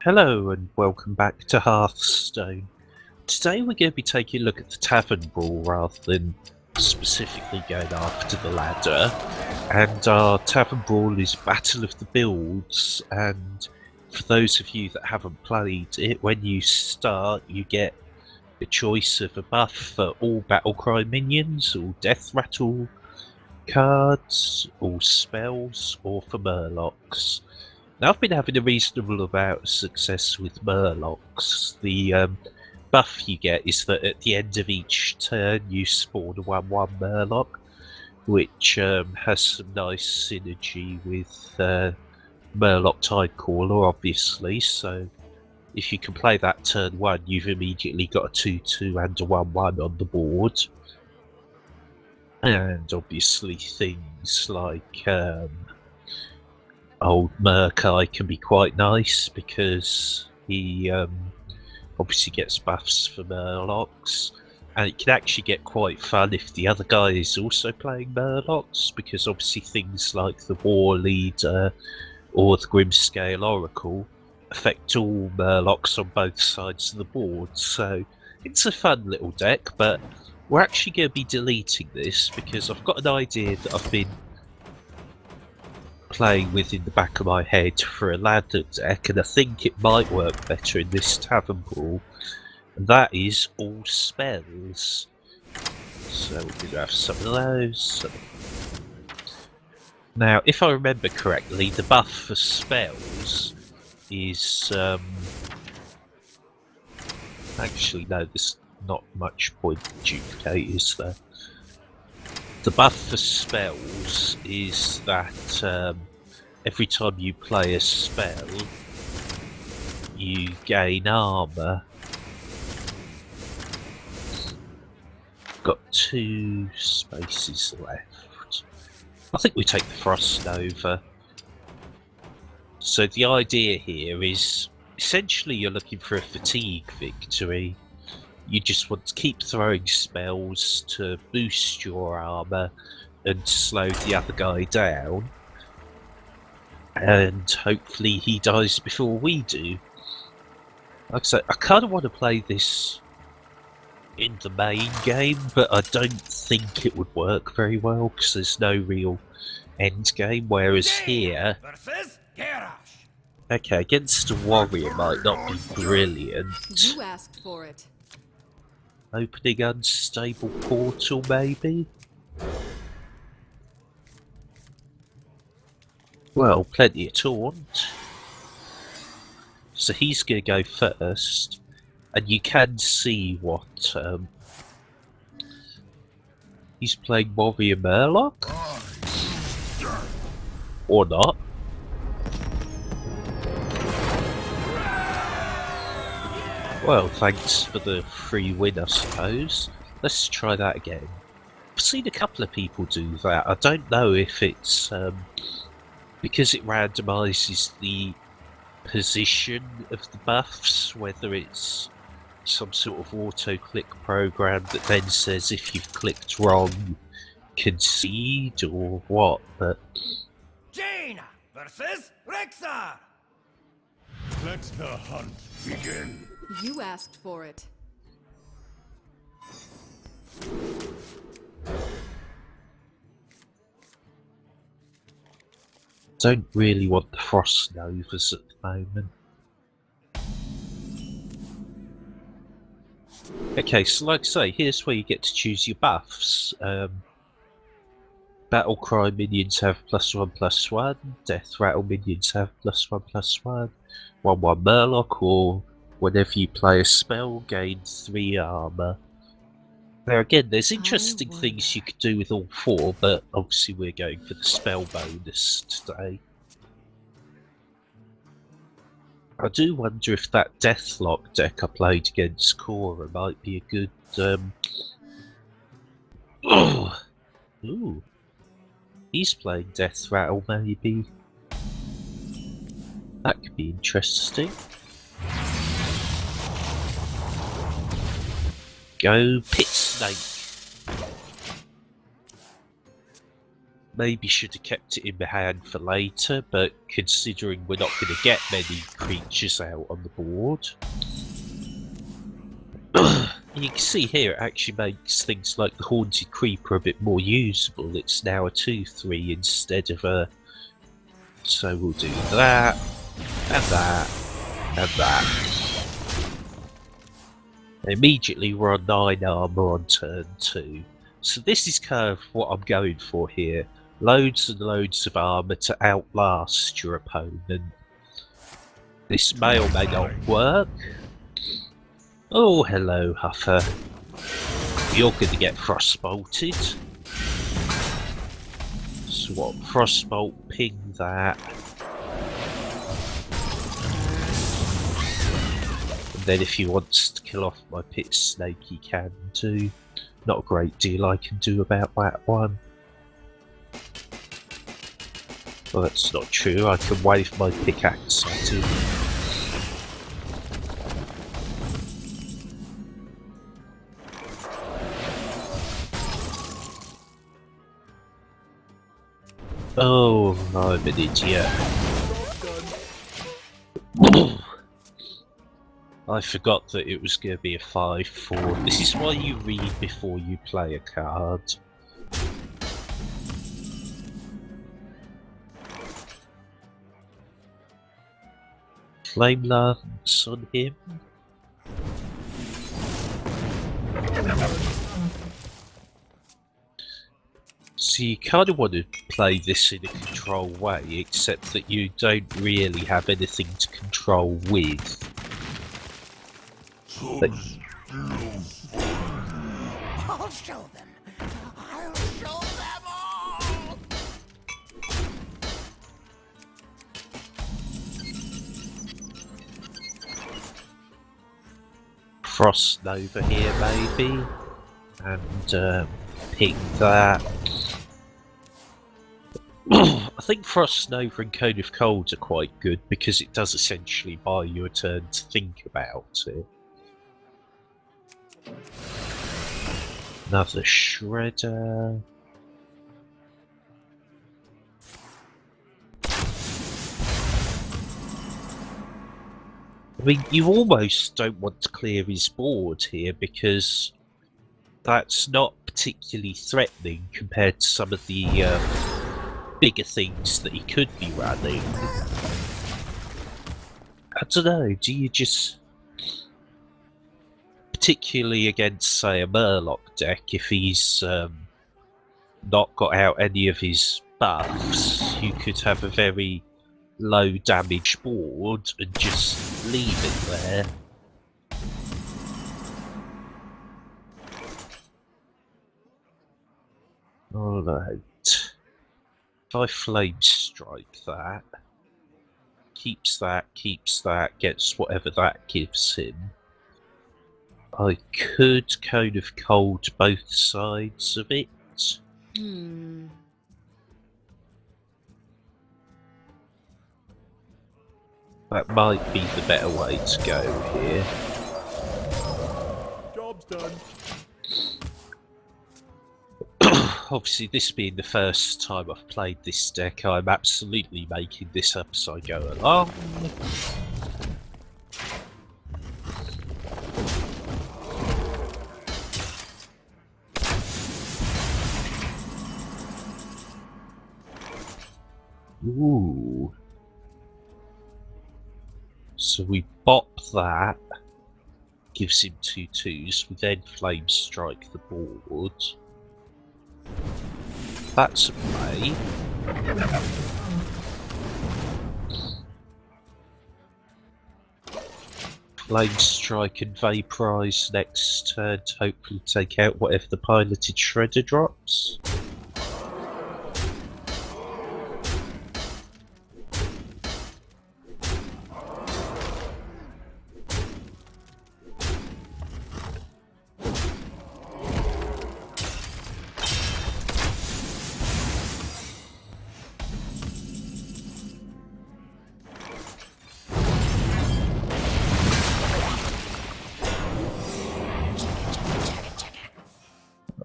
Hello and welcome back to Hearthstone. Today we're going to be taking a look at the tavern brawl rather than specifically going after the ladder. And our tavern brawl is Battle of the Builds, and for those of you that haven't played it, when you start you get a choice of a buff for all battlecry minions, all death rattle cards, all spells, or for murlocs. Now, I've been having a reasonable amount of success with murlocs. The buff you get is that at the end of each turn you spawn a 1/1 murloc, which has some nice synergy with Murloc Tidecaller, obviously. So if you can play that turn 1, you've immediately got a 2/2 and a 1/1 on the board. And obviously things like old Murkai can be quite nice because he obviously gets buffs for Murlocs, and it can actually get quite fun if the other guy is also playing Murlocs, because obviously things like the War Leader or the Grimscale Oracle affect all Murlocs on both sides of the board. So it's a fun little deck, but we're actually going to be deleting this because I've got an idea that I've been playing with in the back of my head for a ladder deck, and I think it might work better in this tavern brawl, and that is all spells. So we're going to have some of those. Now, if I remember correctly, the buff for spells is actually no, there's not much point to duplicate, is there? The buff for spells is that every time you play a spell, you gain armour. Got 2 spaces left. I think we take the Frost Nova. So the idea here is essentially you're looking for a fatigue victory. You just want to keep throwing spells to boost your armour and slow the other guy down. And hopefully he dies before we do. Like I said, I kind of want to play this in the main game, but I don't think it would work very well because there's no real end game. Whereas here, okay, against a warrior might not be brilliant. You asked for it. Opening unstable portal, maybe? Well, plenty of taunt. So he's going to go first, and you can see what he's playing Warrior Murloc, or not. Well, thanks for the free win, I suppose. Let's try that again. I've seen a couple of people do that. I don't know if it's because it randomises the position of the buffs, whether it's some sort of auto-click program that then says if you've clicked wrong, concede or what, but... Jaina versus Rexar! Let the hunt begin. You asked for it. Don't really want the Frost Novas at the moment. Okay, so like I say, here's where you get to choose your buffs. Battlecry minions have +1/+1, Death Rattle minions have +1/+1, 1/1 Murloc, or whenever you play a spell, gain 3 armour. Now again, there's interesting things you could do with all 4, but obviously we're going for the spell bonus today. I do wonder if that Deathlock deck I played against Cora might be a good... Oh! Ooh. He's playing Death Rattle, maybe. That could be interesting. Go Pit Snake. Maybe should have kept it in my hand for later, but considering we're not going to get many creatures out on the board. You can see here it actually makes things like the Haunted Creeper a bit more usable. It's now a 2/3 instead of a... So we'll do that, and that, and that. Immediately we're on 9 armour on turn 2. So this is kind of what I'm going for here. Loads and loads of armour to outlast your opponent. This may or may not work. Oh, hello, Huffer. You're going to get frostbolted. So what? Frostbolt, ping that. And then if he wants to kill off my pit snake, he can do. Not a great deal I can do about that one. Well, that's not true. I can wave my pickaxe at him. Oh, I'm an idiot. I forgot that it was going to be a 5/4. This is why you read before you play a card. Flame Lance on him. So you kind of want to play this in a control way, except that you don't really have anything to control with. But I'll show them. I'll show them all. Frost Nova here, maybe, and ping that. I think Frost Nova and Cone of Cold are quite good because it does essentially buy you a turn to think about it. Another Shredder. I mean, you almost don't want to clear his board here because that's not particularly threatening compared to some of the bigger things that he could be running. I don't know, do you just... Particularly against, say, a Murloc deck, if he's not got out any of his buffs, you could have a very low damage board and just leave it there. Alright. If I Flame Strike that, keeps that, gets whatever that gives him. I could kind of cold both sides of it. That might be the better way to go here. Job's done. Obviously, this being the first time I've played this deck, I'm absolutely making this up as I go along. Ooh. So we bop that, gives him 2/2s, we then Flame Strike the board. That's a play. Flame Strike and Vaporize next turn to hopefully take out whatever the piloted Shredder drops.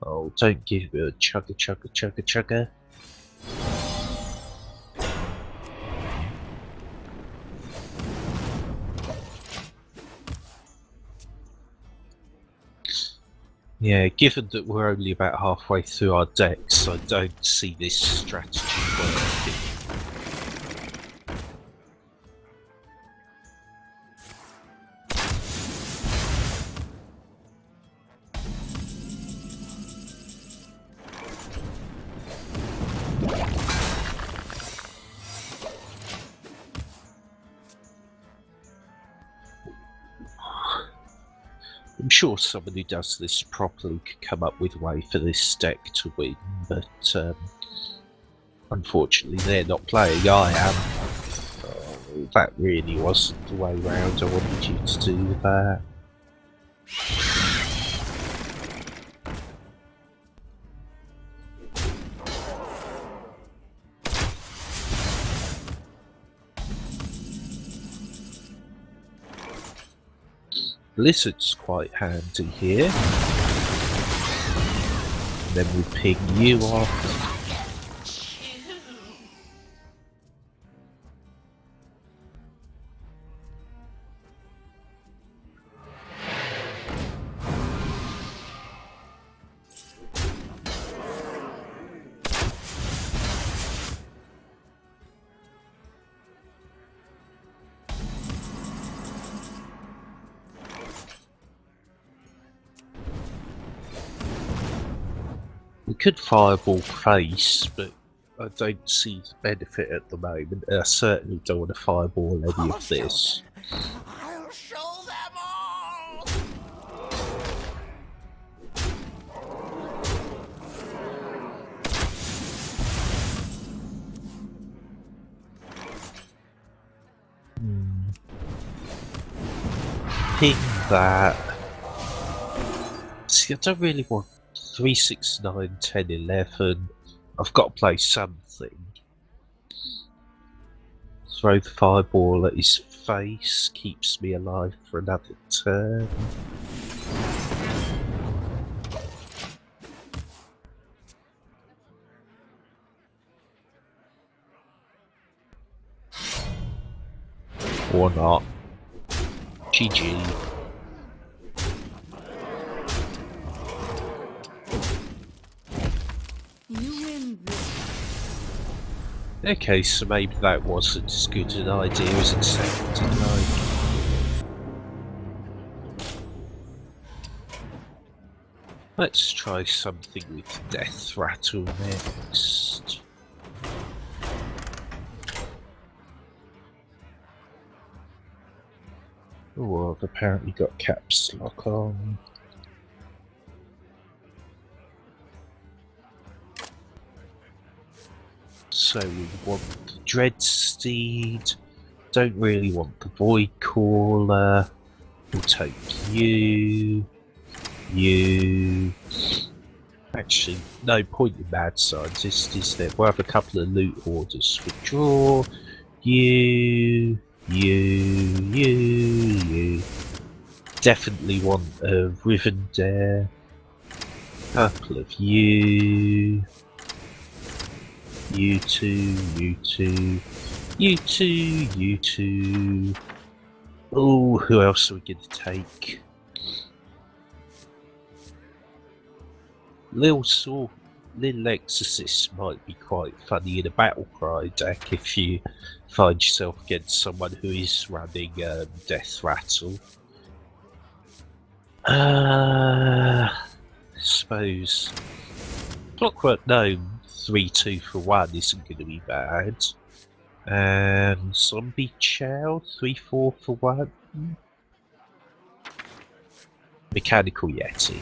Oh, don't give me a chugga. Yeah, given that we're only about halfway through our decks, I don't see this strategy working. I'm sure someone who does this properly could come up with a way for this deck to win, but unfortunately they're not playing, I am. Oh, that really wasn't the way round I wanted you to do that. Lizard's quite handy here. And then we ping you off. We could fireball face, but I don't see the benefit at the moment. I certainly don't want to fireball any of this. I'll show them all! Ping that. See, I don't really want 3, 6, 9, 10, 11. I've got to play something. Throw the fireball at his face, keeps me alive for another turn. Or not. GG. You win this. Okay, so maybe that wasn't as good an idea as it sounded like. Let's try something with Death Rattle next. Oh, I've apparently got caps lock on. So we want the Dreadsteed, don't really want the Void Caller, we'll take you. Actually, no point in Mad Scientist, is there? We'll have a couple of loot orders. Withdraw, you. Definitely want a Rivendare, couple of you two. Oh, who else are we going to take? Lil Exorcist might be quite funny in a battle cry deck if you find yourself against someone who is running Death Rattle. I suppose Clockwork Gnome 3-2 for 1 isn't going to be bad. And Zombie Chow 3-4 for 1. Mechanical Yeti.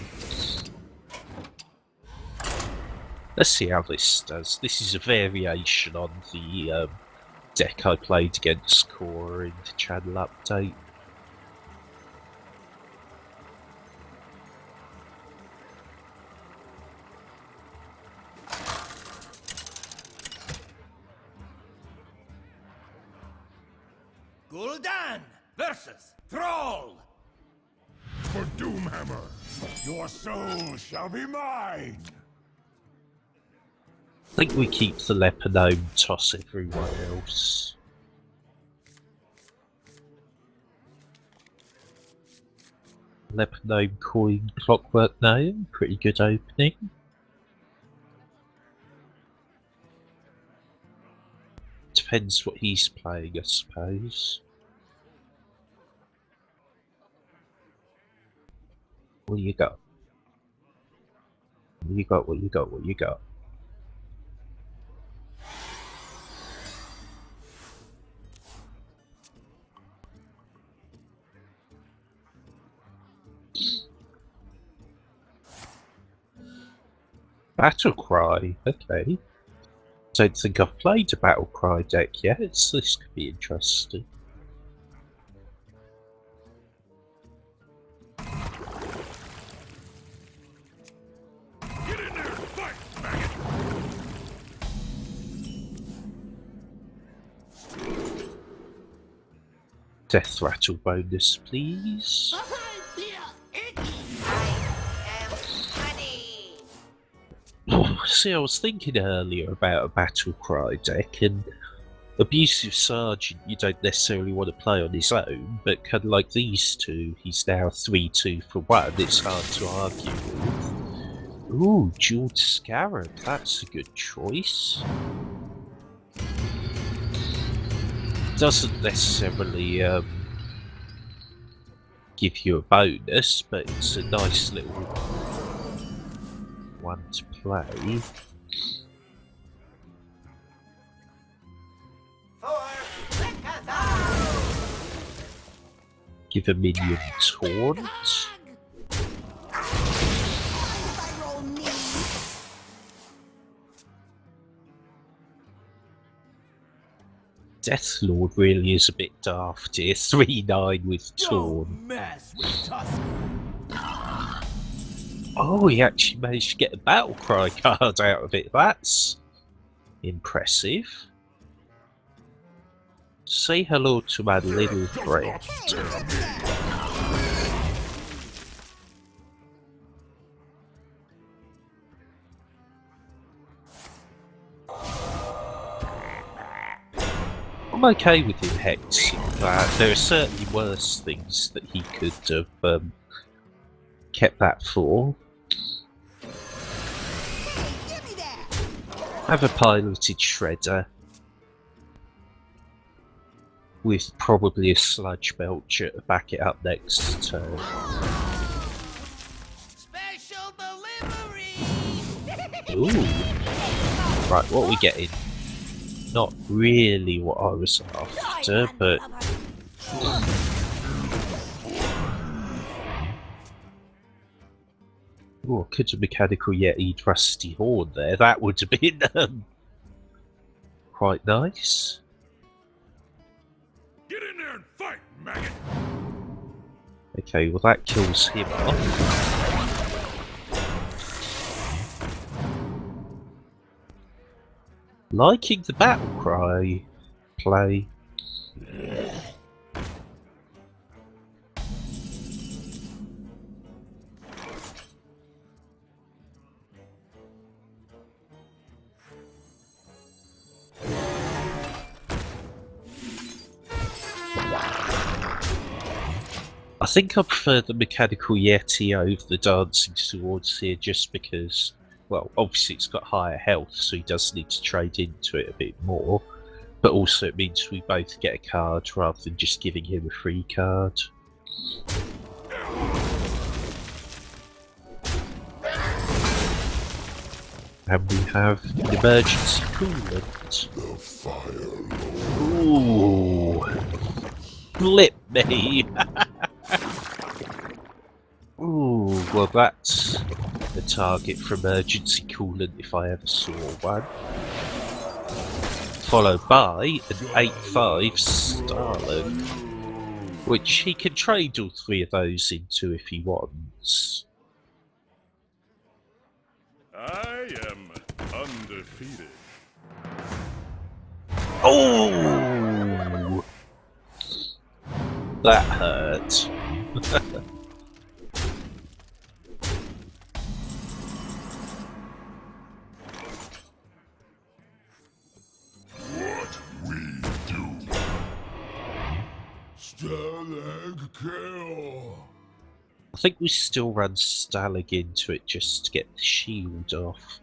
Let's see how this does. This is a variation on the deck I played against Core in the channel update. Gul'dan versus Thrall! For Doomhammer, your soul shall be mine! I think we keep the Leper Gnome, toss everyone else. Leopard Gnome coin, Clockwork Gnome, pretty good opening. Depends what he's playing, I suppose. What you got? What you got? What you got? What you got? Battle Cry, okay. Don't think I've played a Battle Cry deck yet, so this could be interesting. Get in there, fight, maggot! Death Rattle bonus, please. I feel icky. See, I was thinking earlier about a Battle Cry deck, and Abusive Sergeant you don't necessarily want to play on his own, but kind of like these two, he's now 3-2 for 1, it's hard to argue with. Ooh, Jeweled Scarab, that's a good choice. Doesn't necessarily give you a bonus, but it's a nice little one to play. Give a minion taunt. Deathlord really is a bit daft here. 3-9 with taunt. Mess with Tusk. Oh, he actually managed to get a Battle Cry card out of it. That's impressive. Say hello to my little friend. I'm okay with him hexing that. There are certainly worse things that he could have kept that for. Have a piloted shredder with probably a sludge belcher to back it up next turn. Special delivery. Ooh. Right, what are we getting? Not really what I was after, but oh, could have Mechanical Yeti Rusty Horn there. That would have been quite nice. Get in there and fight, maggot! Okay, well that kills him off. Liking the Battle Cry play. I think I prefer the Mechanical Yeti over the Dancing Swords here just because, well, obviously it's got higher health, so he does need to trade into it a bit more, but also it means we both get a card rather than just giving him a free card. And we have an emergency coolant. The fire Ooh! Flip me! Ooh, well that's a target for emergency coolant if I ever saw one. Followed by an 8-5 Starling, which he can trade all three of those into if he wants. I am undefeated. Oh! That hurt. What we do. Stalag kill. I think we still run Stalag into it just to get the shield off.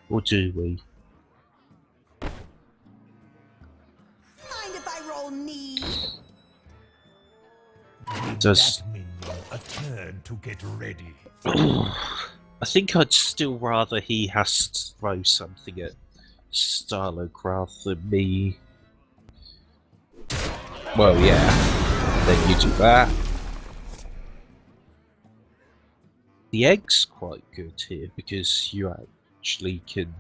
Or do we? Mind if I roll knee? Does... That minion a turn to get ready. I think I'd still rather he has to throw something at Stalag rather than me. Well, yeah. Then you do that. The egg's quite good here because you actually can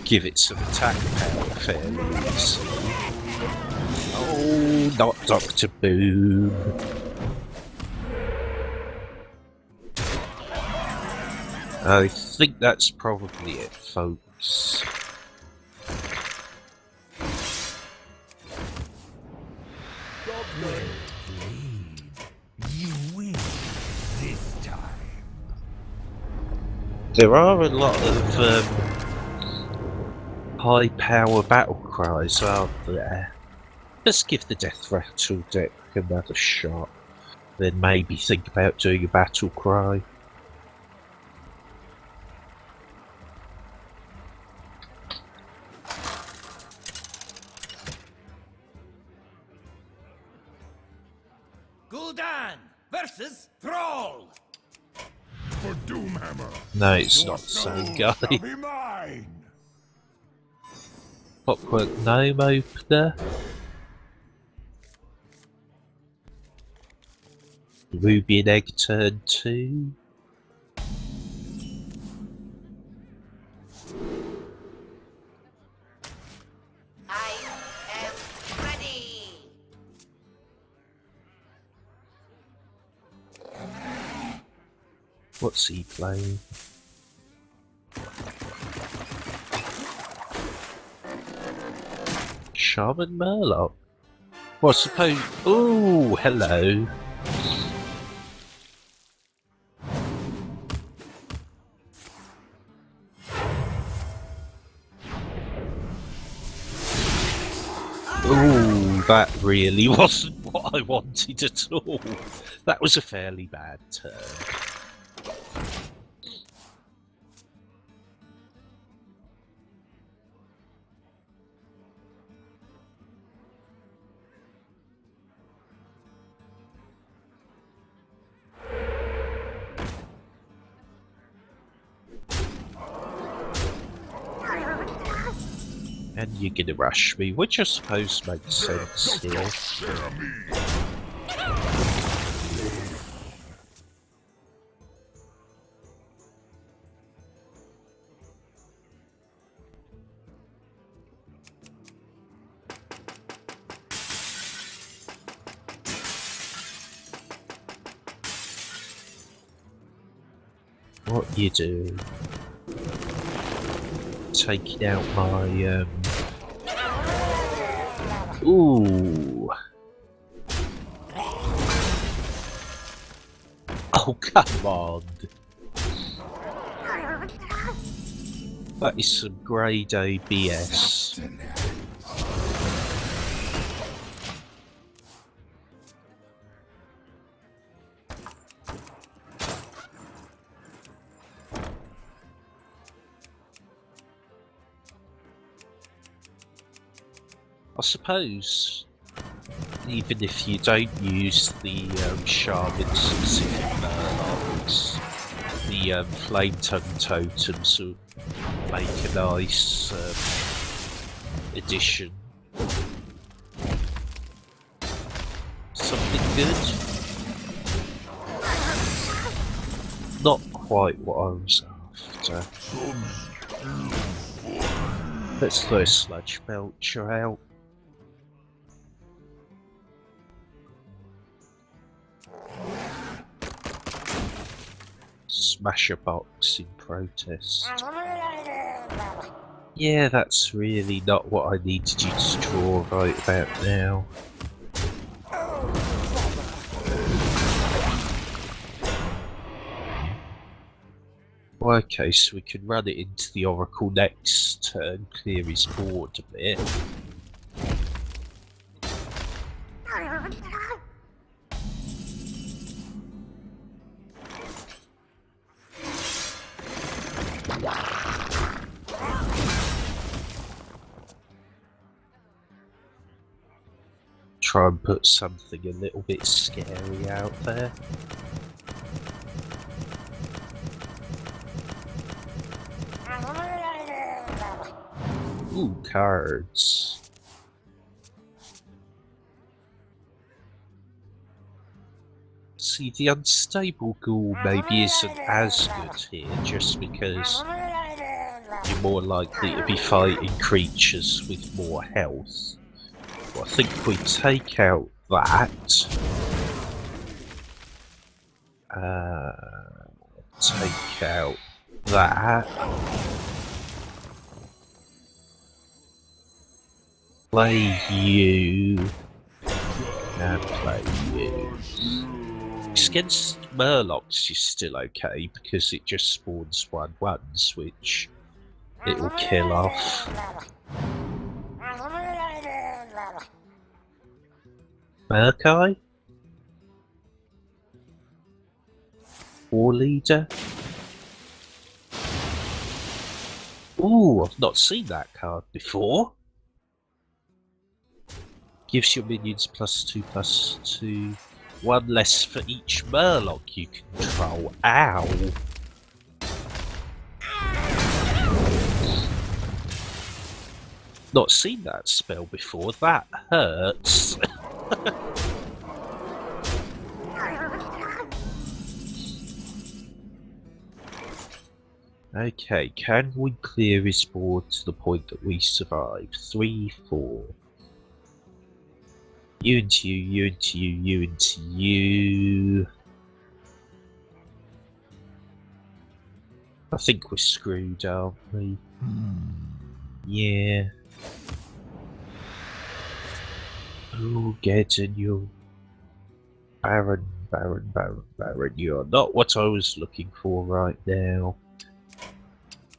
give it some attack power fairly easily. Oh, not Dr. Boom. I think that's probably it, folks. You win this time. There are a lot of high power battle cries, aren't there? Let's give the Death Rattle deck another shot. Then maybe think about doing a battle cry. Gul'dan versus Thrall. For Doomhammer. No, it's Your not the same soul guy. shall be mine. Clockwork Gnome opener. Ruby and Egg turn 2. I am ready. What's he playing? Shaman Murloc? Well, I suppose... Ooh, hello. Ooh, that really wasn't what I wanted at all. That was a fairly bad turn. And you're gonna rush me, which I suppose makes sense here. Share me. What you do? Taking out my Ooh. Oh, come on. That is some grade A BS. I suppose, even if you don't use the Shaman specific Murlocs, the Flame Tongue Totems will make a nice addition. Something good? Not quite what I was after. Let's throw Sludge Belcher out. Smash a box in protest. Yeah, that's really not what I needed you to draw right about now. Well, okay, so we can run it into the Oracle next turn, clear his board a bit. try and put something a little bit scary out there. Ooh, cards. See, the unstable ghoul maybe isn't as good here, just because you're more likely to be fighting creatures with more health. Well, I think if we take out that, take out that, play you, and play you. Against Murlocs, you're still okay because it just spawns 1/1s, which it will kill off. Murkai? War Leader? Ooh, I've not seen that card before. Gives your minions +2/+2. One less for each Murloc you control. Ow! Not seen that spell before. That hurts. Okay, can we clear his board to the point that we survive? 3, 4. You into you, you into you, you into you. I think we're screwed, aren't we? Yeah. Oh, get in you. Baron, Baron, Baron, Baron. You're not what I was looking for right now.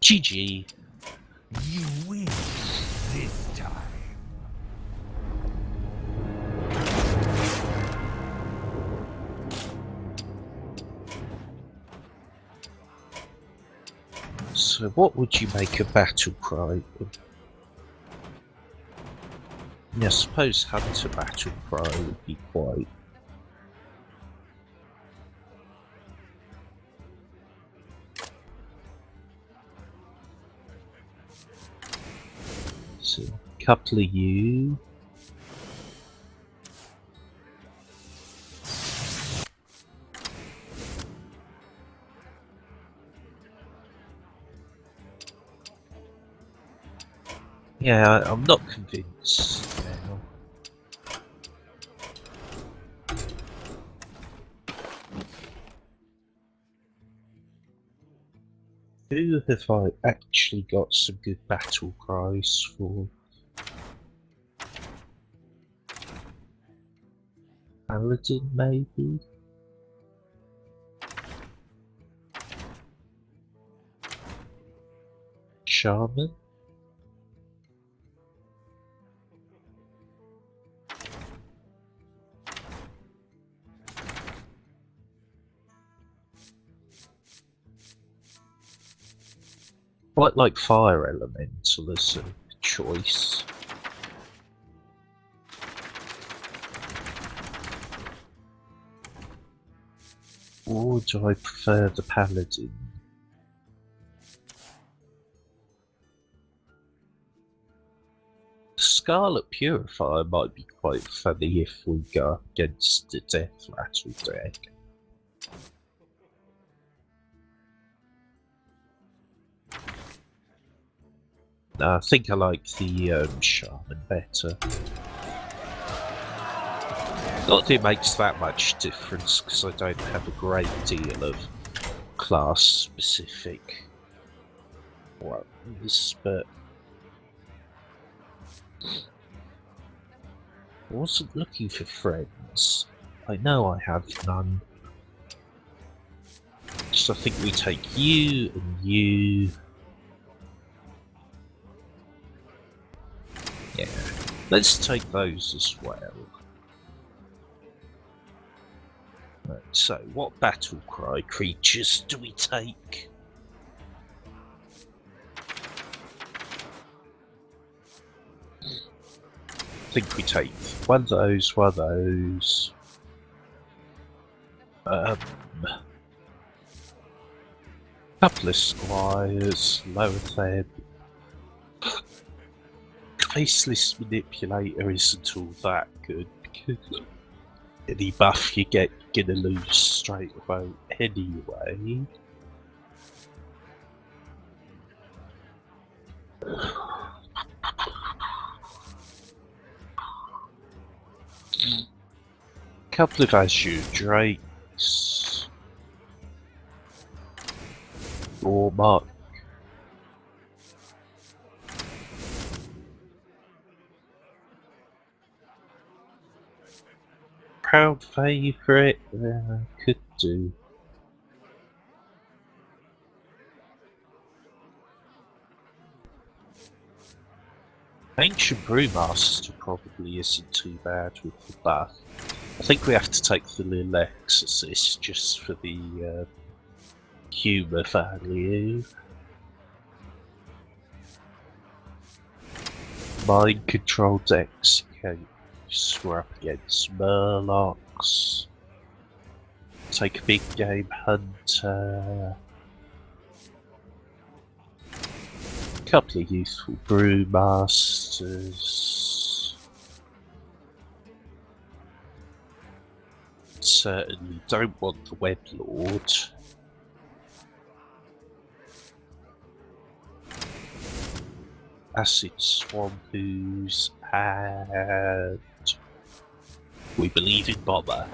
GG. You win this time. So what would you make a battle cry? Yeah, I suppose Hunter battle cry would be quite... So, couple of you. Yeah, I'm not convinced now. Who have I actually got some good battle cries for? Paladin, maybe? Shaman? Quite like Fire Elemental as a choice. Or do I prefer the Paladin? Scarlet Purifier might be quite funny if we go against the Death Rattle deck. No, I think I like the Shaman better. Not that it makes that much difference, because I don't have a great deal of class-specific ones, but... I wasn't looking for friends. I know I have none. So I think we take you and you... Yeah, let's take those as well. Right, so, what battle cry creatures do we take? I think we take one of those, one of those. Couple of squires, lower them. Faceless manipulator isn't all that good because any buff you get, you're gonna lose straight away anyway. Couple of Azure Drakes. Or Mark. Proud favourite, could do. Ancient Brewmaster probably isn't too bad with the buff. I think we have to take the Lil Exorcist just for the humour value. Mind Control Execute. We're up against Murlocs. Take a Big Game Hunter. Couple of useful Brewmasters. Certainly don't want the Web Lord. Acid Swampoos and we believe in Bomber.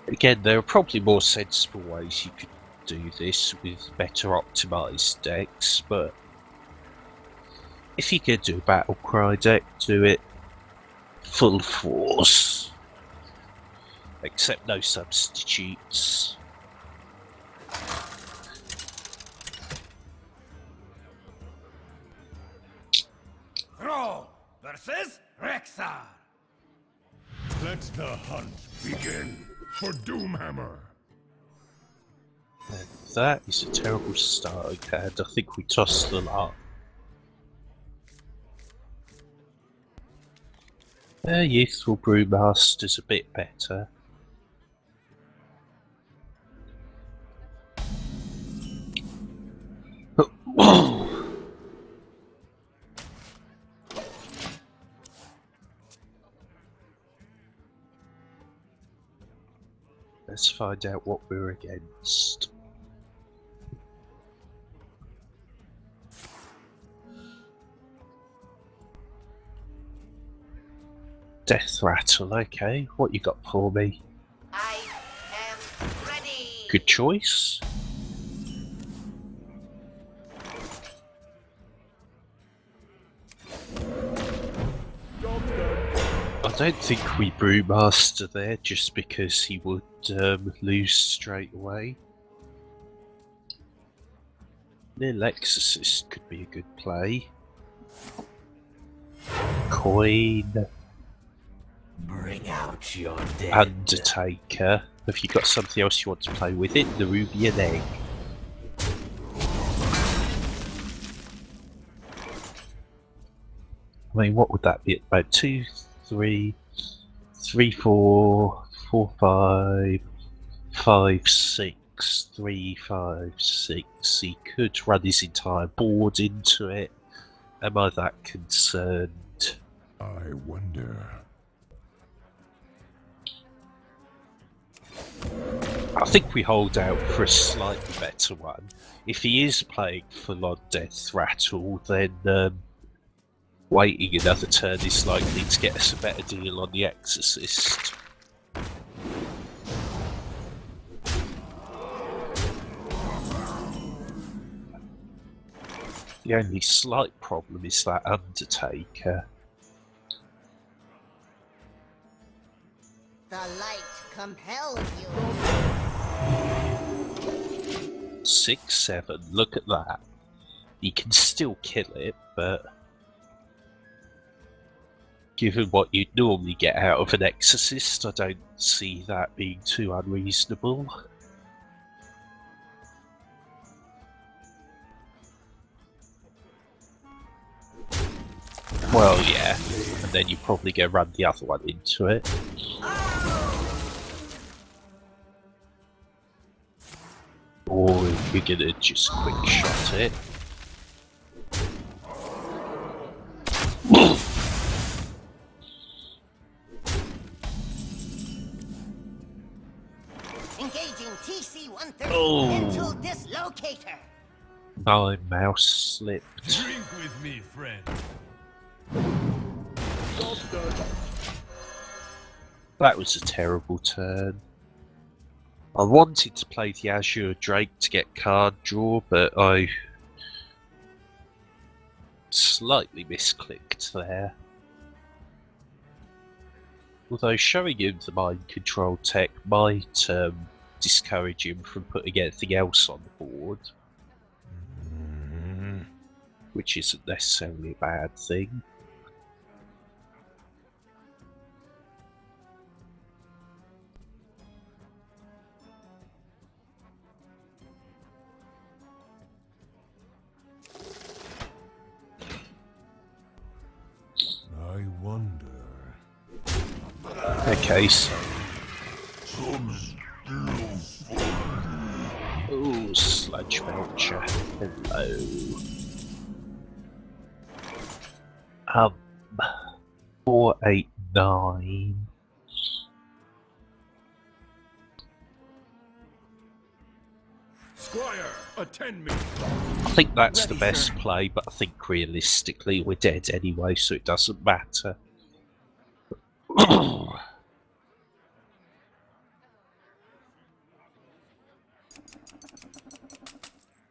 Again, there are probably more sensible ways you could do this with better optimised decks, but if you could do a battle cry deck, do it full force. Except no substitutes. Brawl versus Rexar. Let the hunt begin for Doomhammer. And that is a terrible starting hand. I think we tossed the lot. Youthful Brewmaster's a bit better. Let's find out what we're against. Death Rattle, okay. What you got for me? I am ready. Good choice. I don't think we Brewmaster there just because he would lose straight away. Lil Exorcist could be a good play. Coin. Bring out your dead. Undertaker. Have you got something else you want to play with it? The Ruby and Egg. I mean, what would that be? About 2, 3, 4, 4, 5, 5, 6, 3, 5, 6. He could run his entire board into it. Am I that concerned? I wonder. I think we hold out for a slightly better one. If he is playing full-on Death Rattle, then waiting another turn is likely to get us a better deal on the Exorcist. The only slight problem is that Undertaker. The light compels you. 6, 7, look at that. He can still kill it, but given what you'd normally get out of an Exorcist, I don't see that being too unreasonable. Well, yeah. And then you probably go run the other one into it. Or you're gonna just quick shot it. Engaging TC-130 Oh. mental dislocator. My mouse slipped. Drink with me, friend. That was a terrible turn. I wanted to play the Azure Drake to get card draw, but I slightly misclicked there. Although showing him the mind control tech might discourage him from putting anything else on the board, which isn't necessarily a bad thing. I wonder. Okay, so... Ooh, Sludge Belcher. Hello. 489. Squire, attend me. I think that's the best play, but I think realistically we're dead anyway, so it doesn't matter.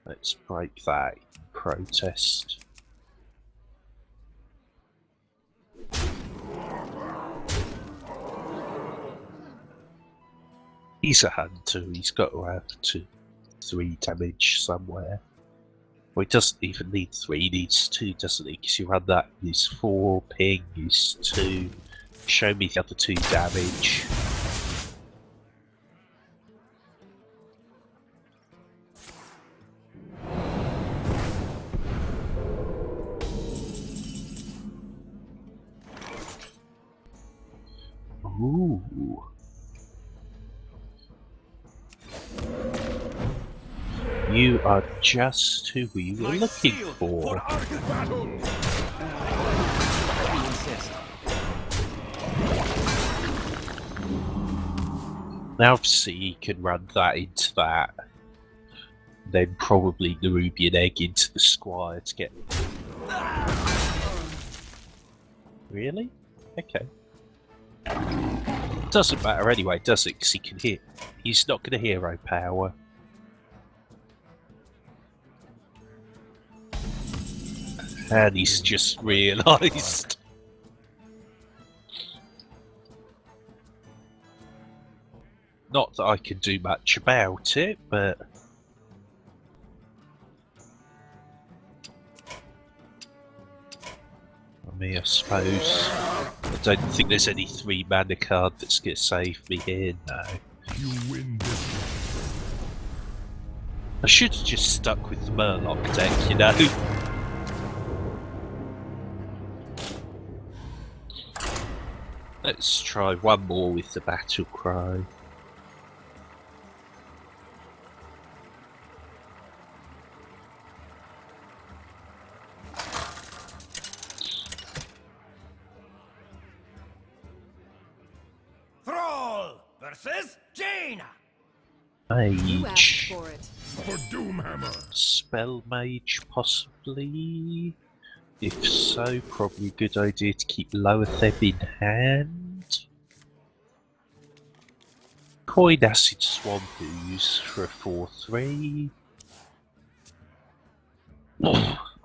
Let's break that in protest. He's a hunter, he's got to have 3 damage somewhere. Well, he doesn't even need 3, he needs 2, doesn't he? Because you run that, he's 4, ping is 2. Show me the other 2 damage. Ooh. You are just who we were looking for. Now obviously you can run that into that. Then probably the Ruby and Egg into the Squire to get... Really? Okay. Doesn't matter anyway, does it? Because he can hit. He's not going to hero power. And he's just realised. Not that I can do much about it, but... I mean, I suppose... I don't think there's any 3 mana card that's going to save me here, no. You win this. I should have just stuck with the Murloc deck, you know? Let's try one more with the Battle Cry. Thrall versus Jaina. You asked Mage. for it. For Doomhammer. Spell Mage, possibly? If so, probably a good idea to keep Loatheb in hand. Coin Acid Swamp Ooze for a 4/3.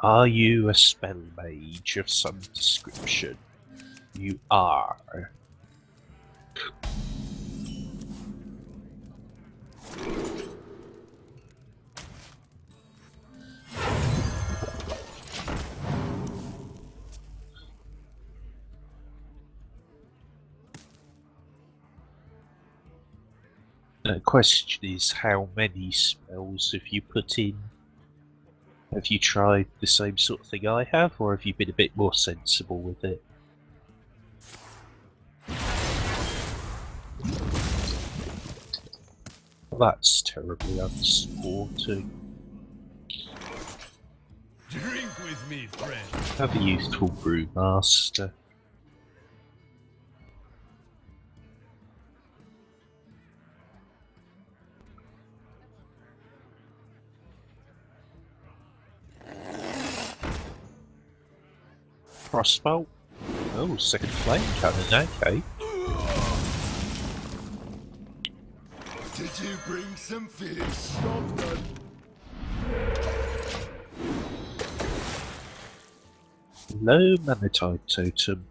Are you a spell mage of some description? You are. The question is, how many spells have you put in? Have you tried the same sort of thing I have, or have you been a bit more sensible with it? Well, that's terribly unsporting. Drink with me, friend. Have a youthful brewmaster. Crossbow. Oh, second flame cannon, okay. Did you bring some fish? Low manatide totem.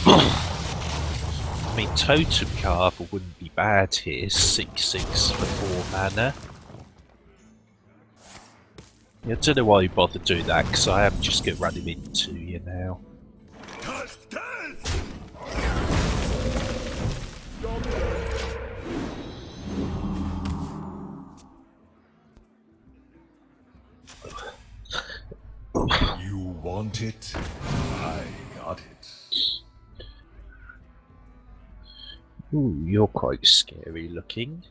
I mean, totem carver wouldn't be bad here. 6/6 for 4 mana. Yeah, I don't know why you bother doing that, because I am just going to run him into you now. You want it? I got it. Ooh, you're quite scary looking.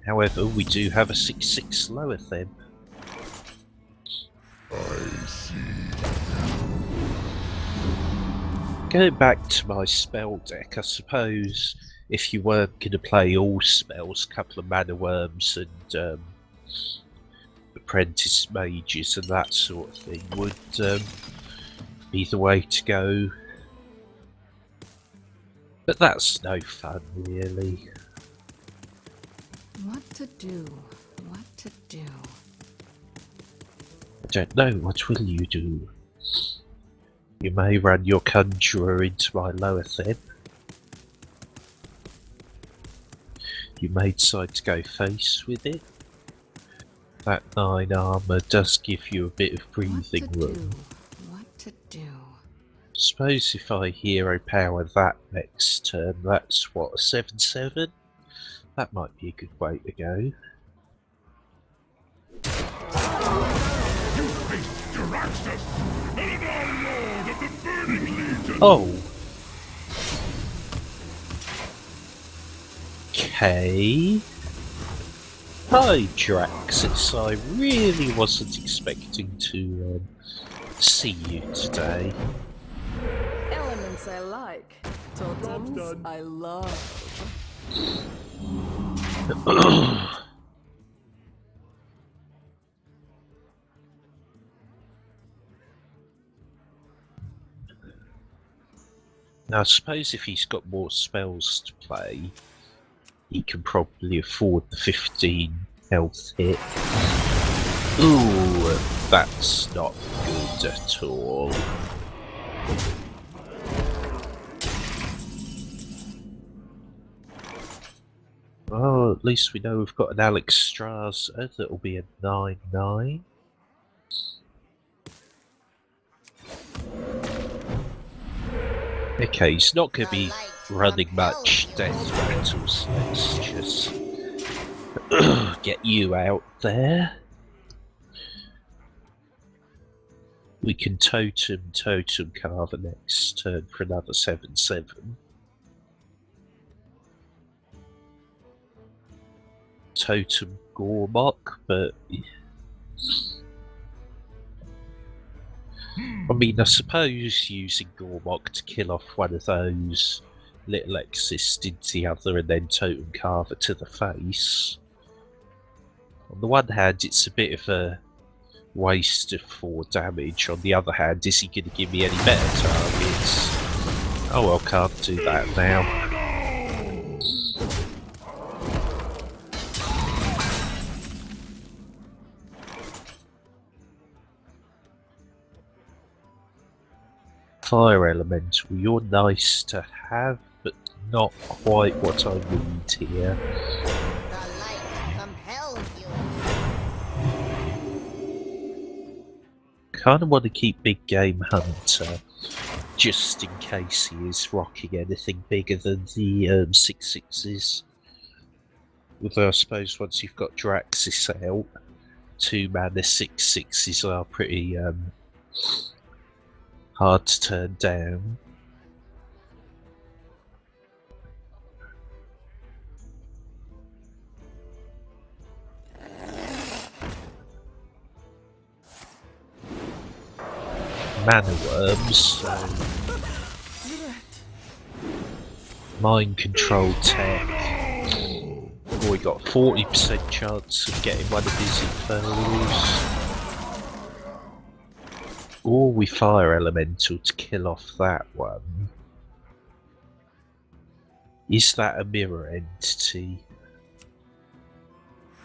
However, we do have a 6/6 lower then. I see. Going back to my spell deck, I suppose if you weren't going to play all spells, a couple of mana worms and apprentice mages and that sort of thing would be the way to go. But that's no fun, really. What to do? What to do? I don't know, what will you do? You may run your conjurer into my lower then. You may decide to go face with it. That 9 armour does give you a bit of breathing room. What to do? Suppose if I hero power that next turn, that's what, a 7/7? That might be a good way to go. You faced Jaraxxus, Eldar Lord of the Burning Legion. Oh! Okay. Hi, Draxus. I really wasn't expecting to see you today. Elements I like, totems I love. Now, I suppose if he's got more spells to play, he can probably afford the 15 health hit. Ooh, that's not good at all. Oh, at least we know we've got an Alex Strasser that'll be a 9/9. Okay, he's not going to be running much death rattles. Let's just get you out there. We can totem carver next turn for another 7/7. Totem Gormok, but I mean, I suppose using Gormok to kill off one of those little exist into the other and then Totem Carver to the face. On the one hand, it's a bit of a waste of 4 damage. On the other hand, is he going to give me any better targets? Oh well, can't do that now. Fire Elemental, you're nice to have, but not quite what I need here. The light compels you. Kinda want to keep Big Game Hunter, just in case he is rocking anything bigger than the 6/6s. Although I suppose once you've got Draxis out, 2-mana 6/6s are pretty hard to turn down. Mana worms, so mind control tech. Oh, we got 40% chance of getting one of his infernals. Or we fire elemental to kill off that one. Is that a mirror entity?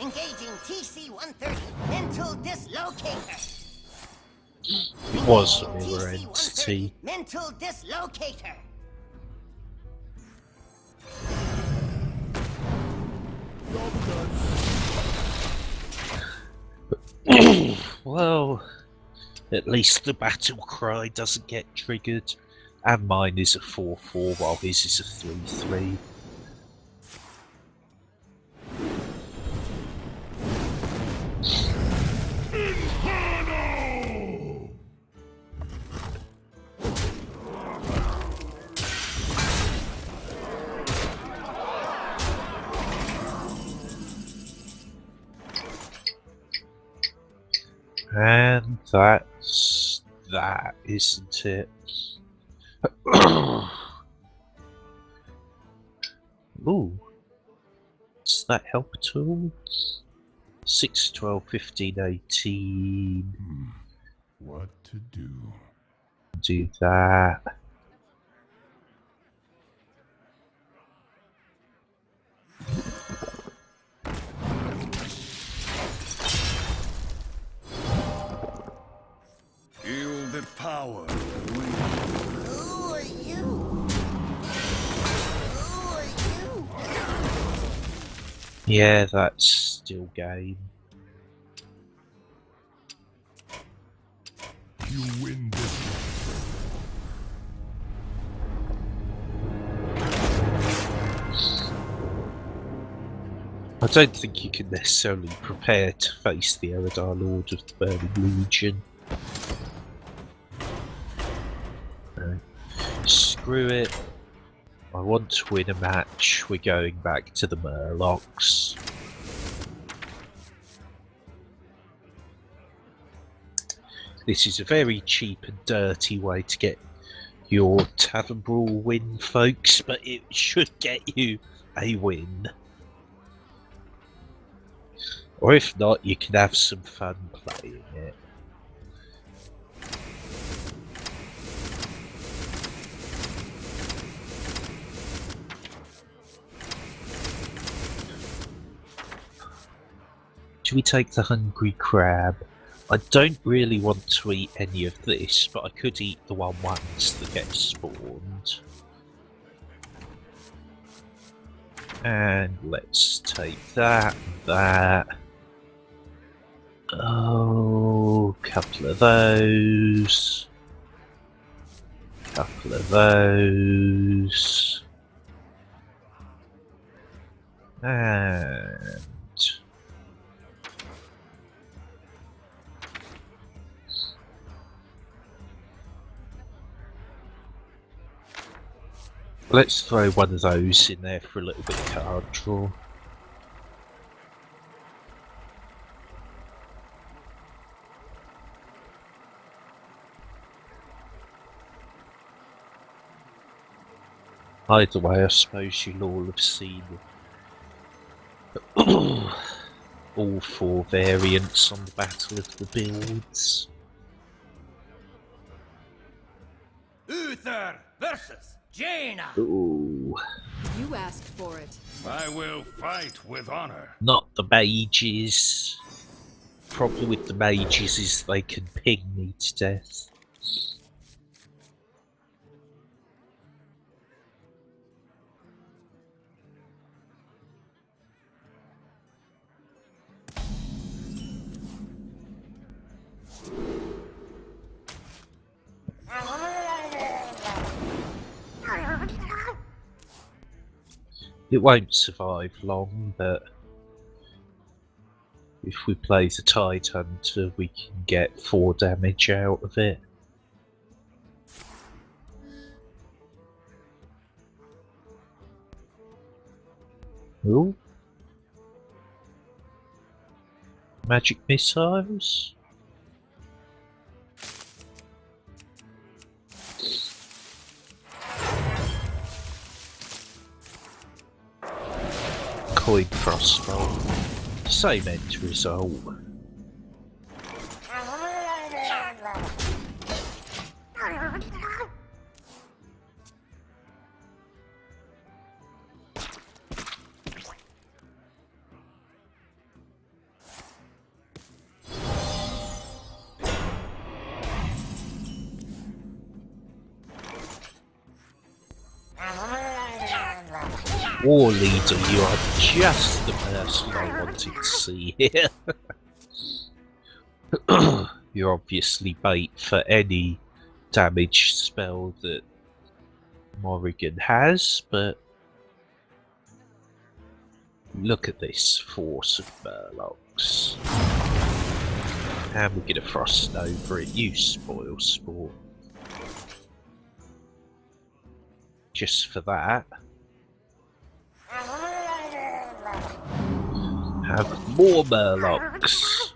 Engaging TC-130 mental dislocator. It was a mirror entity. Mental dislocator. Well, at least the battle cry doesn't get triggered. And mine is a 4/4 while his is a 3/3. And that's that, isn't it? Ooh. Does that help at all? 6, 12, 15, 18. What to do? Do that. Feel the power. Who are you? Who are you? Yeah, that's still game. You win this one. I don't think you can necessarily prepare to face the Eredar Lord of the Burning Legion. No. Screw it. I want to win a match. We're going back to the Murlocs. This is a very cheap and dirty way to get your tavern brawl win, folks, but it should get you a win. Or if not, you can have some fun playing it. Should we take the hungry crab? I don't really want to eat any of this, but I could eat the ones that get spawned. And let's take that and that. Oh, couple of those. Couple of those. And let's throw one of those in there for a little bit of card draw. Either way, I suppose you'll all have seen all 4 variants on the Battle of the Builds. Uther versus Jaina. Ooh, You asked for it. I will fight with honor. not the mages. Problem with the mages is they can ping me to death. It won't survive long, but If we play the Tide Hunter, we can get 4 damage out of it. Ooh. Magic missiles? Coin crossbow. Same end result. War leader, you are just the person I wanted to see here. You're obviously bait for any damage spell that Morrigan has, but look at this force of Murlocs. And we get a frost over it, you spoil sport. Just for that. Have more Murlocs.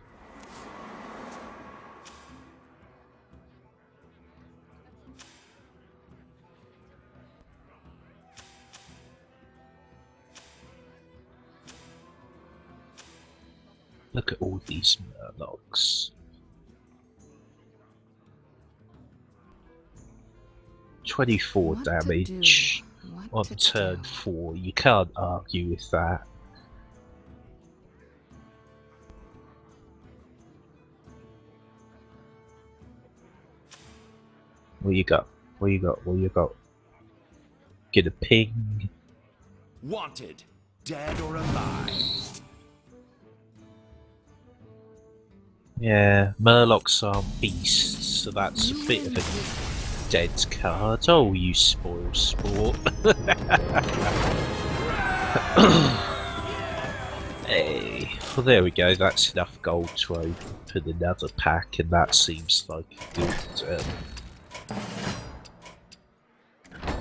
Look at all these Murlocs. 24 What to damage do? What on to turn do? 4. You can't argue with that. What you got? What you got? What you got? Get a ping. Wanted, dead or alive. Yeah, Murlocs aren't beasts, so that's a bit of a dead card. Oh, you spoil sport. Hey, well there we go, that's enough gold to open another pack, and that seems like a good...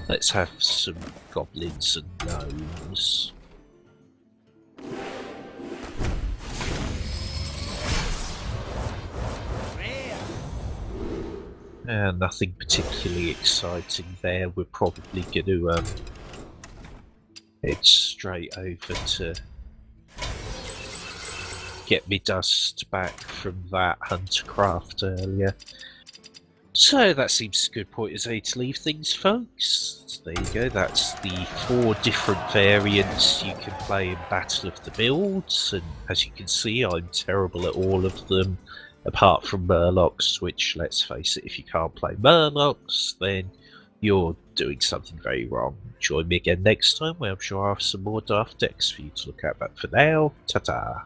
let's have some goblins and gnomes. Nothing particularly exciting there. We're probably going to head straight over to get me dust back from that Huntercraft earlier. So that seems a good point as a to leave things, folks. So there you go, that's the 4 different variants you can play in Battle of the Builds, and as you can see, I'm terrible at all of them, apart from Murlocs, which, let's face it, if you can't play Murlocs, then you're doing something very wrong. Join me again next time, where I'm sure I'll have some more daft decks for you to look at, but for now, ta-ta!